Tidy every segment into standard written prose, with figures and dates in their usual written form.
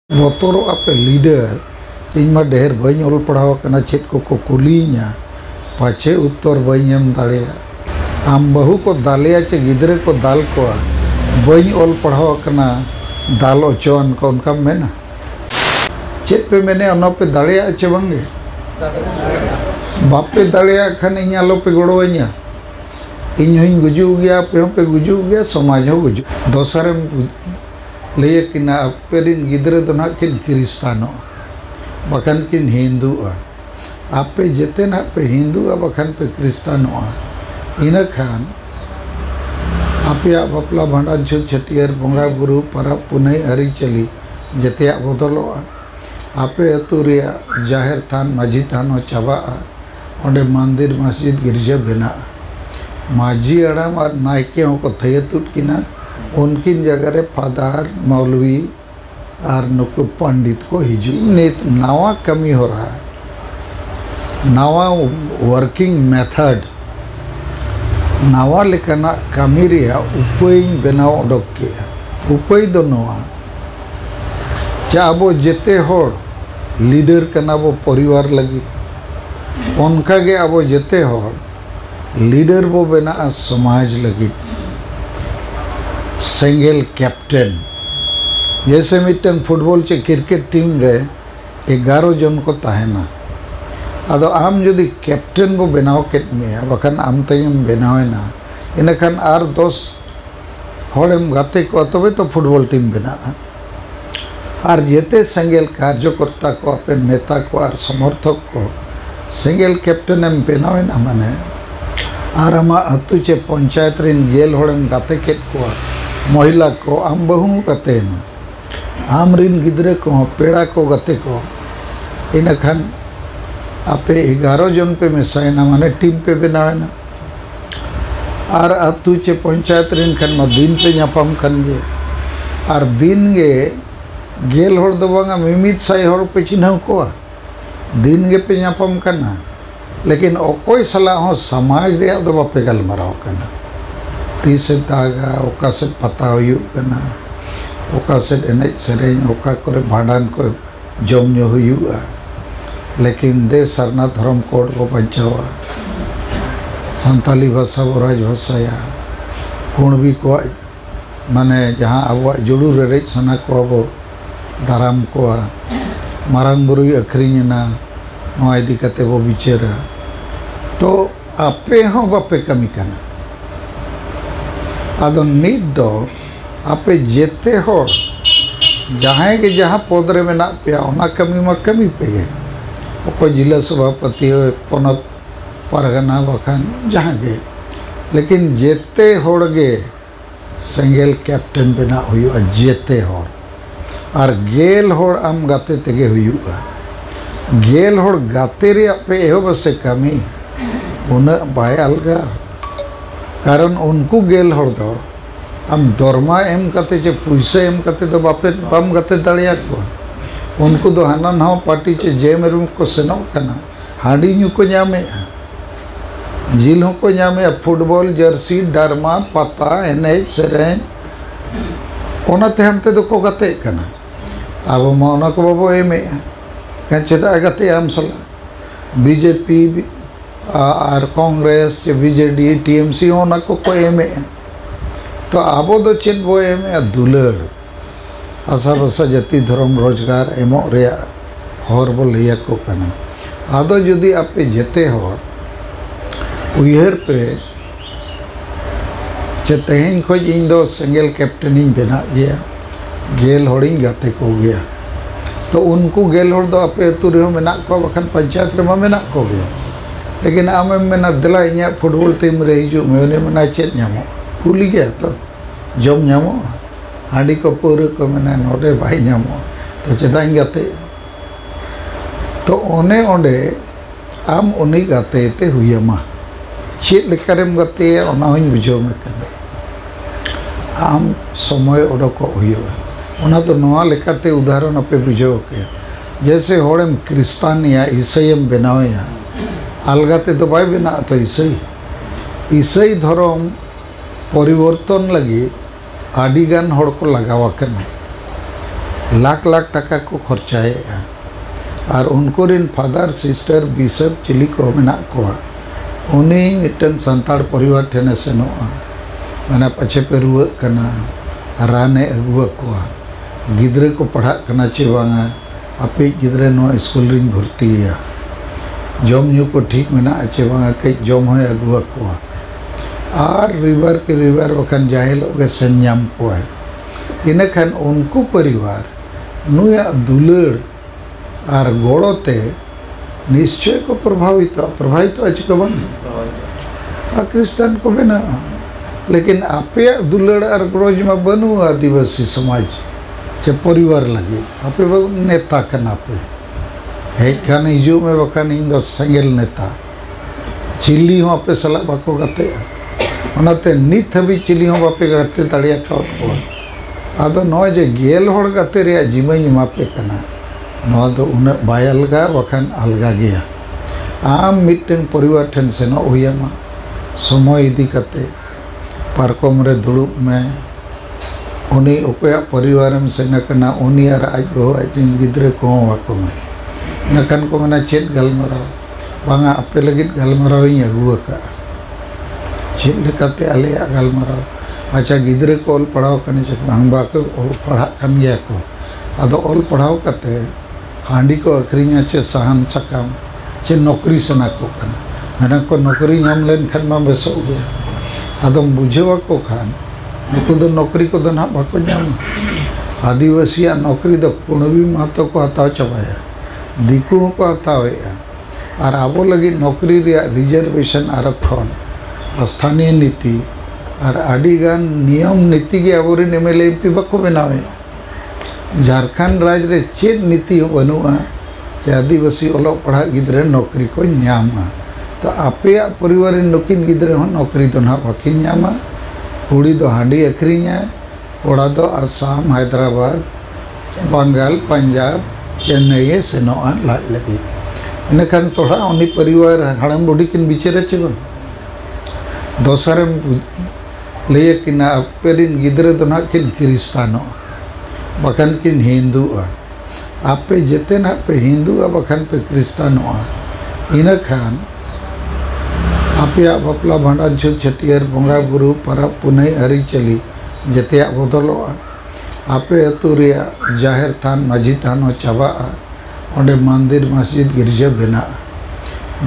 बतरो आपे leader in ढेर be all पढ़ाव check को कुलीना पाचे उत्तर बी एम दाड़े आम बहु को दालिया चे गिद्रे को दाल को बी ऑल पढ़ाव दाल ओचोन को उनका मेना चेक पे मैंने पे दाड़े चे बांगे बापे दाड़े खान इन आलोपे गड़ोइया इन गुजू गया पे पे गुजू गया समाज हो गुजू दोसर लैया किना अपेरिन गिद्रे तो ना किन क्रिस्तानो बखान किन हिंदू आपे जेते ना पे हिंदू बखान पे क्रिस्तानो इन खान आपे बापला भांडान छुत छटियर बंगा बुरु परब पुनई अरिचली जेते बदलो आपे अतु रिया जाहिर थान माझी थान चाबा ओंडे मंदिर मस्जिद गिरजा बना माझी अड़ाम और नायके को थये तुट किना उनकिन जगह रे फादर मौलवी और नुक पंडित को हिजू नित नवा कमी हो रहा है नवा वर्किंग मेथड नवा लेकना कमी रिया उपाय बनाव उडोक के उपाय दो नवा चा अब जेते होड़ लीडर कना बो परिवार लगी उनका गे अब जेते होड़ लीडर बो बना समाज लगी सिंगल कैप्टन जैसे मिटन फुटबॉल चे क्रिकेट टीम रे 11 जन को तहना अदो आम जदि कैप्टन बो बनाव केट में बखान आम तयम बनावेना इनखान आर 10 होड़ेम गाते को तबे तो फुटबॉल टीम बना और जेते सिंगल कार्यकर्ता को अपने नेता को और समर्थक को सिंगल कैप्टन एम बनावेना माने और आमा अतु चे पंचायत रिन गेल होड़ेम गाते केट को महिला को आम बहु गते आम रिन गिद्रे को पेड़ा को गते को इन खान आपे 11 जन पे मेसायना माने टीम पे बनावेना और अतु चे पंचायत रिन खान मा दिन पे नापाम खान गे और दिन गे गेल होड़ दो बांगा मिमित साई होड़ पे चिन्ह को दिन गे पे नापाम करना लेकिन ओकोई सलाह हो समाज रे दो बापे गलमाराव करना तीसे दागा ओका से पता हुयुकना ओका से एने सेरें ओका करे भांडान को जमन्यो हुयुआ लेकिन दे सरना धर्म कोड को बचावा संताली भाषा वो राज भाषा या कुणबी को माने जहाँ अब जुड़ू रे सना को अब दाराम को मारांग बुरुई अखरीना नवा इदी कते वो बिचेरा तो आपे हों बापे कमी करना आदो नित दो आपे जेते हो जहाँ के जहाँ पद रे मेना पे ओना कमी मा कमी पे गे ओको जिला सभापति हो पनत परगना बखान जहाँ गे लेकिन जेते होड़ गे सिंगल कैप्टन बना हुआ जेते होड़ और गेल होड़ आम गाते तेगे हुआ गेल होड़ गाते रे पे एहो बसे कमी उन बाय अलगा कारण उनको गेल होड़ दो आम दरमा एम कते चे पैसा एम कते तो बापे बम गते दाड़िया को उनको दो हाना नाव पार्टी चे जेम रूम को सेनो कना हाड़ी न्यू को नामे जिल हो को नामे फुटबॉल जर्सी डरमा पता एनएच सेरेन ओना तेहनते दो को गते कना अब मोना को बाबो एमे कन चेता गते आम सला बीजेपी और कांग्रेस चे बीजेडी टीएमसी होना को एमे तो आबो दो चेत बो एमे दुलड़ आशा भाषा जाति धर्म रोजगार एमो रे हर बो लैया को कना आदो जुदी आपे जेते हो उयहर पे चे तेहन खोज इन दो सिंगल कैप्टन इन बना गया गेल होड़िन गाते को गया तो उनको गेल होड़ दो आपे अतु रे मेना को बखान पंचायत रे मा मेना को गया लेकिन आम मेना दिला इन फुटबॉल टीम रे हिजू मे मेना चेत नामो कुली गया तो जम नामो हाड़ी को पौर को मेना नोडे भाई नामो तो चेदा गाते तो ओने ओंडे आम उनी गाते ते हुयमा चेत लेकारेम गाते ओना होኝ बुझो में कना आम समय उडको हुआ ओना तो नवा लेकाते उदाहरण पे बुझो के जैसे होड़ेम क्रिस्तान या ईसाईम बनावया अलगाते तो बाय बना तो ईसाई धर्म परिवर्तन लगी आदिगान होड़ को लगावा करना लाख लाख टका को खर्चाएगा और उनको रिन फादर सिस्टर बिशप चिली को मेना को उनी मिटन संताड़ परिवार ठेने सेनोआ माने पछे पे रुआ कना राने अगुआ को गिद्रे को पढ़ा कना चे बांगा आपे गिद्रे नो स्कूल रिन भर्ती है जम न्यू को ठीक मेना चे बांगा कई जम है अगुआ को और रिवर के रिवर बखान जाहिल के संयम को है इन्हें खान उनको परिवार नुया दुलड़ और गोड़ोते निश्चय को प्रभावित अच्छे को बन क्रिस्तान को बना लेकिन आपे दुलड़ और गोड़ोज में बनू आदिवासी समाज चे परिवार लगे आपे नेता कना पे हेखान हिजू में बखान इन दो संगेल नेता चिल्ली हो आपे सला बाको गते ओनाते नित हबी चिल्ली हो बापे गते दाड़िया खावत को आदो नौ जे गेल होड़ गते रे जिमाई मापे कना नौ दो उन बाय अलगा बखान अलगा गया आम मिटन परिवार ठन सेनो हुयामा समय इदी कते पार्कम रे दुड़ुब में उनी उकया परिवार में सेना कना उनी आर आज बहु आज गिद्रे को वाको में नकन को मना चेत गलमरा बांगा आपे लगित गलमरा इन अगुआ का चेत लेकाते आले गलमरा अच्छा गिद्रे को ऑल पढ़ाओ कने चे बांगबा को ऑल पढ़ा कन गया को आदो ऑल पढ़ाओ कते हांडी को अखरीኛ चे सहन सकाम चे नौकरी सना को कन मना को नौकरी नाम लेन खन मा बेसो गया आदो बुझेवा को खान नुकु दो नौकरी को दना बाको नाम आदिवासी नौकरी दो कुणबी महतो को हताव चबाया दिकू को हतावेया और आबो लगी नौकरी रिजर्वेशन आरक्षण स्थानीय नीति और आडिगान नियम नीति के आबोरी एमएलए एमपी बाको बनावे झारखंड राज्य रे चेत नीति बनुआ चे आदिवासी ओलो पढ़ा गिद्रे नौकरी को न्यामा तो आपे परिवार नुकिन गिद्रे हो नौकरी तो ना बाकिन न्यामा कुड़ी दो हांडी अखरीኛ कोड़ा दो आसाम हैदराबाद बंगाल पंजाब चेन्नई सेनोआन लाज लगी इनखान थोड़ा उन्हीं परिवार हड़म बुढ़ी किन बिचेरे चेबन दोसरम ले किना अपेरिन गिद्रे तो ना किन क्रिस्तानो बखान किन हिंदू आपे जेते ना पे हिंदू बखान पे क्रिस्तानो इनखान आपे बापला भांडान छुत छटियर बोंगा बुरु परब पुनई हरी चली जेते बदलो आपे अतु रिया जाहिर थान माझी थान हो चाबा ओंडे मंदिर मस्जिद गिरजा बना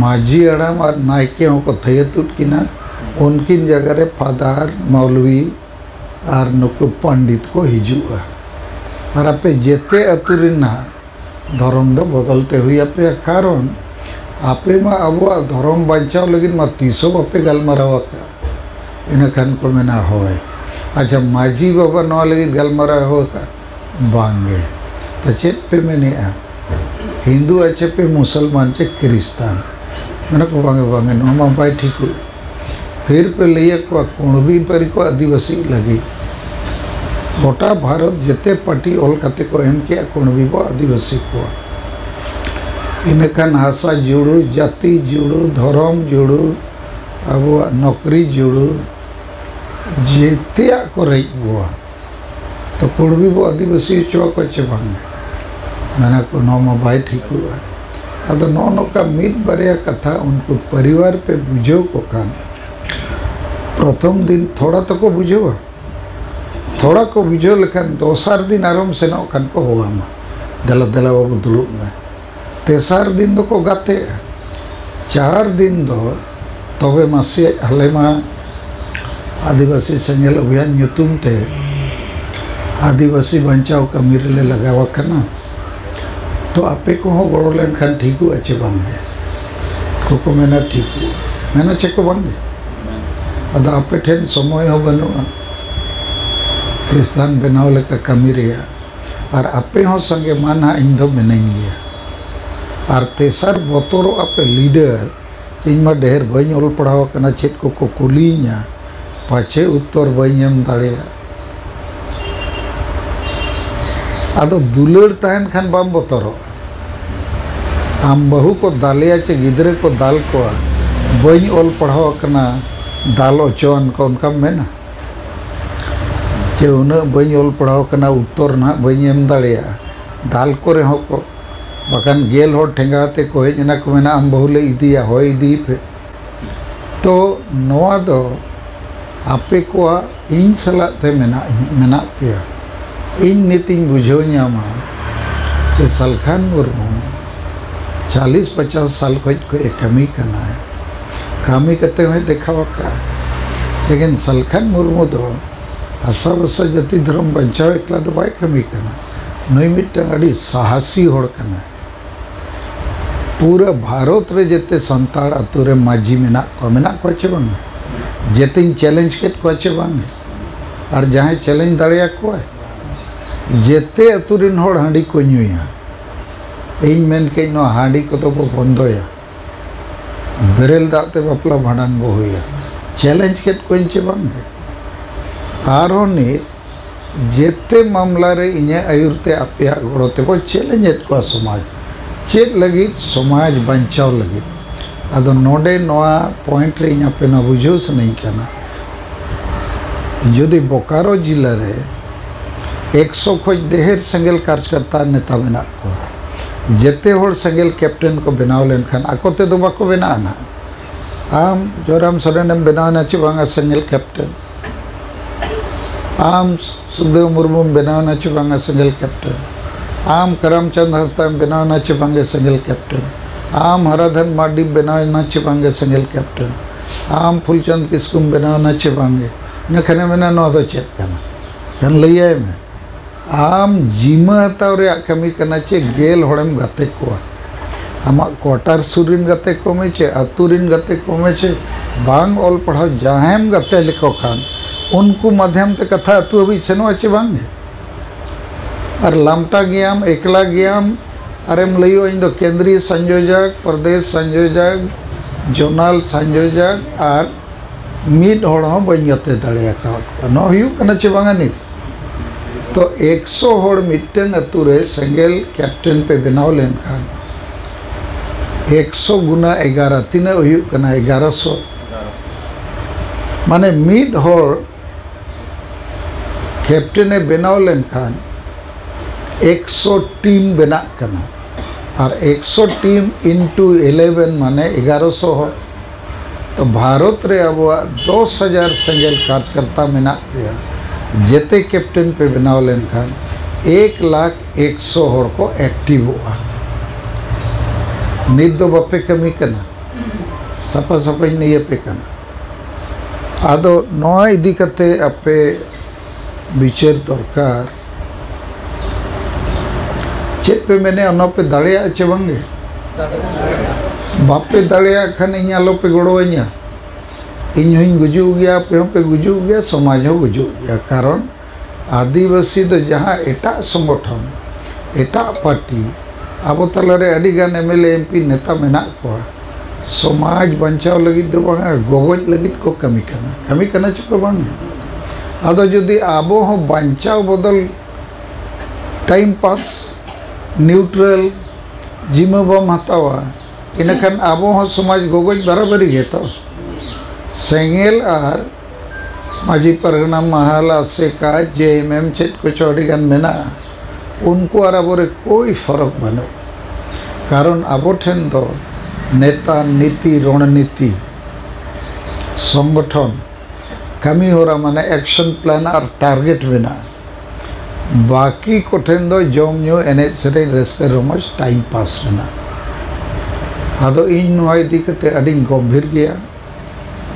माझी अड़ाम और नायके को थयतुट किना उनकिन जगह रे फादर मौलवी और नुकु पंडित को हिजुआ और आपे जेते अतुरिना धर्म दो बदलते हुई आपे कारण आपे मा अब धर्म बचाव लगी मा तीसो आपे गलमारावा का इनखान को मेना होय अच्छा माझी बाबा नवा लगी गलमारा हो का बांगे तो चेत पे मैंने हिंदू अच्छे पे मुसलमान चे क्रिस्तान मैंने को बांगे नो बाई ठीक हुई फिर पे लिए को कुणबी परी को आदिवासी लगी गोटा भारत जेते पार्टी ओल कते को एम के कुणबी को आदिवासी को इनखान हासा जुड़ू जाति जुड़ू धर्म जुड़ू अब नौकरी जुड़ू जेते को रही हुआ तो कुणबी वो आदिवासी चुआ को चबांगे मैंने को नौमा भाई ठीक हुआ अदो नौ का मीट बारिया कथा उनको परिवार पे बुझो को कान प्रथम दिन थोड़ा तो को बुझो थोड़ा को बुझो लेकिन दोसर दिन आराम से नौ कान को हुआ मा दला दला बाबू दुलुप में तेसार दिन दो को गाते 4 दिन दो तबे मासे हले मा आदिवासी सेंगेल अभियान ᱧᱩᱛᱩᱢ ते आदिवासी बचाव कमी रे लगावा कना तो आपे को हो गड़ो लेन खान ठीक अच्छे बांगे को मेना ठीक मेना चेको बांगे अदा आपे ठेन समय हो बनुआ क्रिस्तान बनाव लेका कमी रिया और आपे हो संगे माना इन दो मेनाइन गया और तेसर बतरो आपे लीडर चिन्मा ढेर बई ओल पढ़ाव कना चेत को कुलीना पाचे उत्तर बई एम दाड़िया आदो दुलड़ तहन खान बाम बतरो आम बहु को दालिया चे गिद्रे को दाल को बई ओल पढ़ाव कना दाल ओचोन को उनका मेना चे उना बई ऑल पढ़ाओ कना उत्तर ना बई एम दाड़िया दाल को रे हो को बकान गेल हो ठेंगाते को हेजना को मेना आम बहुले इदिया हो इदी पे तो नोआ दो आपे को इन सलाते मेना पिया इन नीतिंग बुझो न्यामा चे सलखान मुर्मू 40-50 साल खोज को एक कमी करना है कामी करते हुए देखा का लेकिन सलखान मुर्मू दो आशा बसा जाति धर्म बचाव एकला दो बाय कमी करना नई मिट्टन अड़ी साहसी होड़ करना पूरा भारत रे जेते संताड़ अतुरे माजी मेना को चे बांग जेते चैलेंज केट को चे बांग और जहाँ चैलेंज दाड़िया को जेते अतुरिन होड़ हांडी को न्यूया इन मेन के नो हांडी को तो बंदोया बेरेल दाते बापला भाड़ान बो हुआ चैलेंज केट को चे बांग आरो ने जेते मामला रे इन्हें आयुरते आपिया गड़ोते वो चैलेंज को समाज चेक लगी समाज बचाव लगी अदो नोडे नोआ पॉइंट रे इन्हें पे ना बुझो से नहीं करना यदि बोकारो जिला रे 100 खोज ढेर संगेल कार्यकर्ता नेता मेना को जेते होड़ संगेल कैप्टन को बनाव लेन खान आकोते दो बाको बना ना आम जोराम सरेन बनाव ना चे बांगा संगेल कैप्टन आम सुखदेव मुर्मू बनाव ना चे बांगा संगेल कैप्टन आम करमचंद हंसदा बनाव ना चे बांगे संगेल कैप्टन आम हराधन मार्डी बनाव ना चे बांगे संगेल कैप्टन आम फुलचंद किस्कुम बनाव ना चे बांगे ने खने मेना नो दो चेक करना कन लइया में आम जीमा हतावरे कमी करना चे गेल होड़म गते को आमा कोटार सुरिन गते को में चे अतुरिन गते को में चे बांग ऑल पढ़ाओ जहां गते लिखो खान उनको माध्यम ते कथा अतु अभी सेनवा चे बांगे और लामटा गयाम एकला गयाम अरेम लइयो इन दो केंद्रीय संयोजक प्रदेश संयोजक जोनल संयोजक और मिड होड़ हो बंगते दाड़िया का नो हुयु कना चे बांगा नित तो 100 होड़ मिट्टन अतुरे संगेल कैप्टन पे बनाव लेन खान 100 गुना 11 तीन हुयु कना 1100 माने मिड होड़ कैप्टन बनाव लेन खान 100 टीम बना करना और 100 टीम इंटू 11 माने 1100 हो तो भारत रे अब 10,000 संगेल कार्यकर्ता मेना पिया जेते कैप्टन पे बनाव लेन खान 1,00,100 होड़ को एक्टिव हुआ नित दो बापे कमी करना सपा सपा नहीं पे करना आदो नोआ इदी करते अपे विचार दरकार चेक पे मैंने अनो पे दाड़िया चे बांगे बापे दाड़िया खान इन आलो पे गड़ो इन हुई गुजू गया पे हो पे गुजू गया समाज हो गुजू गया कारण आदिवासी तो जहाँ एटा संगठन एटा पार्टी अब तलारे अडिगान एमएलए एमपी नेता मेना को समाज बचाव लगी दो बांगा गोगोज लगी को कमी करना चको बांगे आदो जदि आबो हो बचाव बदल टाइम पास न्यूट्रल जिम्मा बम हतावा इनखान आबो हो समाज गोगोज बराबरी गे तो सेंगेल और माजी परगना महल आसेका जेएमएम चेट को चौड़ीगान मेना उनको और अब कोई फर्क बनो कारण अब ठेन दो नेता नीति रणनीति संगठन कमी हो रहा माने एक्शन प्लान और टारगेट बना बाकी को ठेन दो जम न्यू एने सरे रेस्के रोमज टाइम पास बना आदो इन नोई दिखते अड़ी गंभीर गया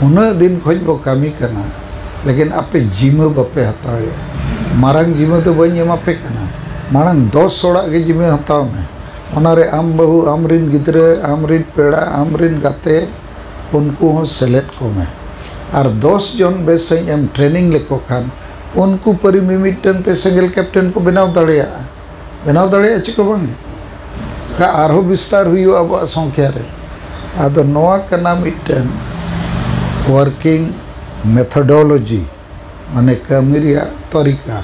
उन्हें दिन खोज बो कमी करना लेकिन आपे जिम्मे बापे हतावे मारंग जिम्मे तो बन एमापे करना मारंग 10 सोड़ा के जिम्मे हताव में उनारे आम बहु आमरिन गिद्रे आमरिन पेड़ा आमरिन गाते उनको हो सेलेक्ट को में और 10 जन बेस एम ट्रेनिंग लेको खान उनको परी मिमिटन ते संगेल कैप्टन को बनाव दाड़िया चिको बांगे का आरो विस्तार हुई अब संख्या रे आदो नोआ कना मिटन वर्किंग मेथडोलॉजी माने कमिरिया तरीका